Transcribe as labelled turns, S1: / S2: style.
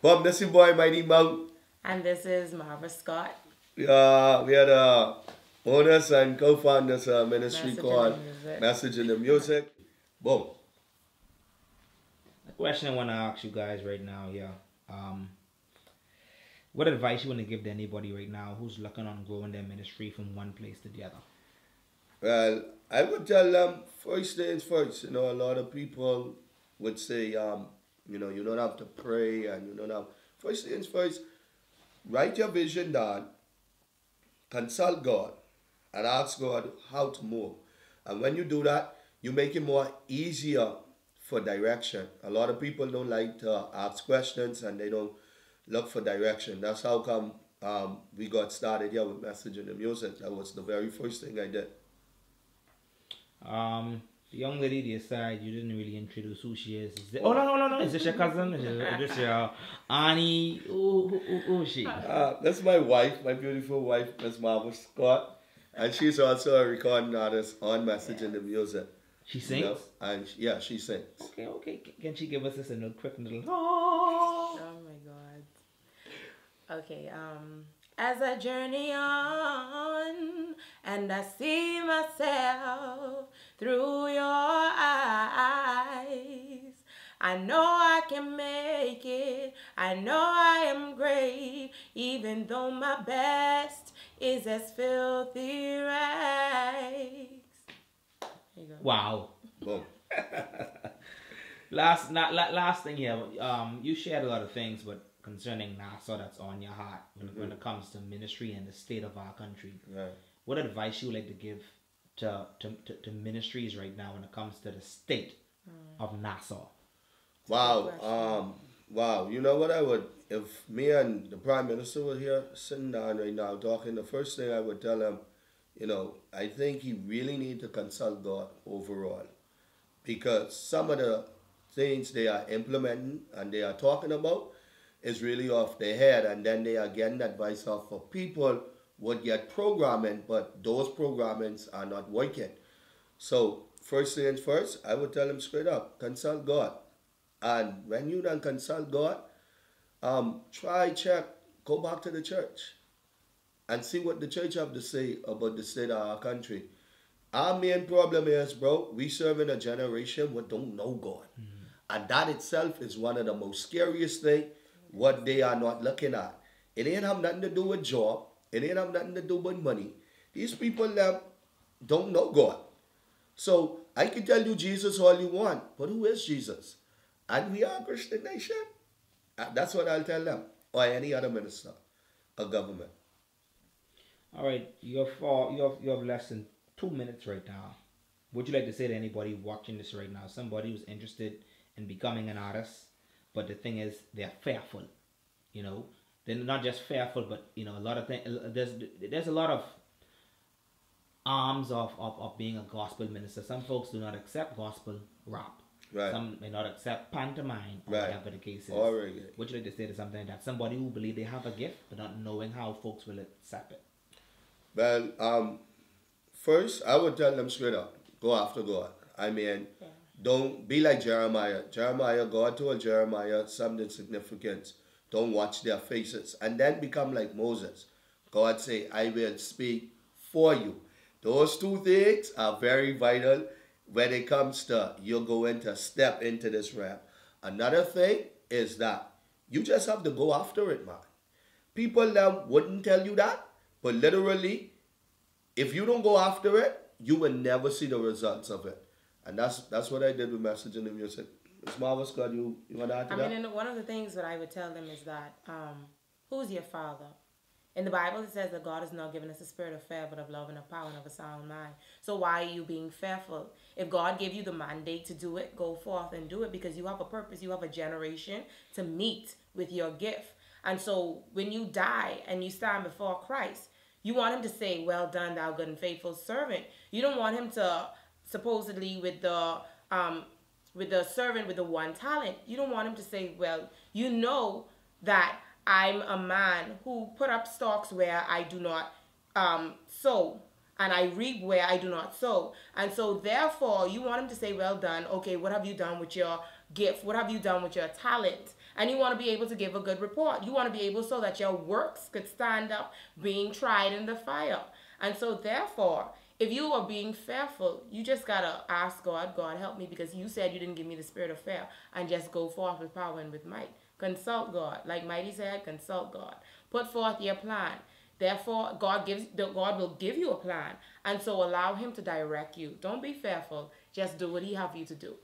S1: Bob, this is your boy Mighy Mouth.
S2: And this is Marva Scott.
S1: We are the owners and co-founders of a ministry
S2: Message in
S1: called
S2: the Music.
S1: Message in the Music. Boom.
S3: The question I want to ask you guys right now, what advice you want to give to anybody right now who's looking on growing their ministry from one place to the other?
S1: Well, I would tell them first things first. A lot of people would say, you don't have to pray and you don't have. First things first, write your vision down, consult God, and ask God how to move. And when you do that, you make it more easier for direction. A lot of people don't like to ask questions and they don't look for direction. That's how come we got started here with Message in the Music. That was the very first thing I did.
S3: The young lady to your side, you didn't really introduce who she is. No. Is this your cousin? Is this your auntie? Who is she?
S1: That's my wife, my beautiful wife, Miss Marva Scott. And she's also a recording artist on Message in the Music.
S3: She sings?
S1: And she sings.
S3: Okay. Can she give us this a quick little...
S2: Oh my God. Okay, as I journey on and I see myself through your eyes, I know I can make it. I know I am great, even though my best is as filthy rags. There you go.
S3: Wow.
S1: Boom.
S3: Last thing here. You shared a lot of things, but concerning Nassau that's on your heart when it comes to ministry and the state of our country.
S1: Right.
S3: What advice you would like to give to ministries right now when it comes to the state of Nassau?
S1: Wow. Wow. You know what I would, if me and the Prime Minister were here sitting down right now talking, the first thing I would tell him, I think he really need to consult God overall. Because some of the things they are implementing and they are talking about is really off their head, and then they are getting advice off of people would get programming, but those programmings are not working. So first things first, I would tell them straight up, consult God. And when you done consult God, go back to the church and see what the church have to say about the state of our country. Our main problem is, bro, we serve in a generation who don't know God. And that itself is one of the most scariest things, what they are not looking at. It ain't have nothing to do with job. It ain't have nothing to do with money. These people don't know God. So I can tell you Jesus all you want, but who is Jesus? And we are a Christian nation. That's what I'll tell them, or any other minister or government.
S3: All right, you have less than 2 minutes right now. Would you like to say to anybody watching this right now, somebody who's interested in becoming an artist, but the thing is they're fearful, They're not just fearful, but a lot of things. There's a lot of arms of being a gospel minister. Some folks do not accept gospel rap.
S1: Right.
S3: Some may not accept pantomime, or
S1: Right.
S3: whatever the case is.
S1: Or reggae.
S3: Would you like to say to something like that? Somebody who believe they have a gift, but not knowing how folks will accept it.
S1: Well, first I would tell them straight up, go after God. Don't be like Jeremiah. God told Jeremiah something significant. Don't watch their faces. And then become like Moses. God say, I will speak for you. Those two things are very vital when it comes to you're going to step into this realm. Another thing is that you just have to go after it, man. People wouldn't tell you that, but literally, if you don't go after it, you will never see the results of it. And that's what I did with Message in the Music. Ms. Marva Scott, you want to add to that?
S2: And one of the things that I would tell them is that, who's your father? In the Bible, it says that God has not given us a spirit of fear, but of love and of power and of a sound mind. So why are you being fearful? If God gave you the mandate to do it, go forth and do it, because you have a purpose. You have a generation to meet with your gift. And so when you die and you stand before Christ, you want him to say, well done, thou good and faithful servant. You don't want him to supposedly with the servant with the one talent. You don't want him to say, well, you know that I'm a man who put up stalks where I do not sow, and I reap where I do not sow. And so therefore, you want him to say, well done. Okay, what have you done with your gift? What have you done with your talent? And you want to be able to give a good report. You want to be able so that your works could stand up being tried in the fire. And so therefore, if you are being fearful, you just got to ask God, God, help me, because you said you didn't give me the spirit of fear, and just go forth with power and with might. Consult God. Like Mighty said, consult God. Put forth your plan. Therefore, God will give you a plan. And so allow him to direct you. Don't be fearful. Just do what he have you to do.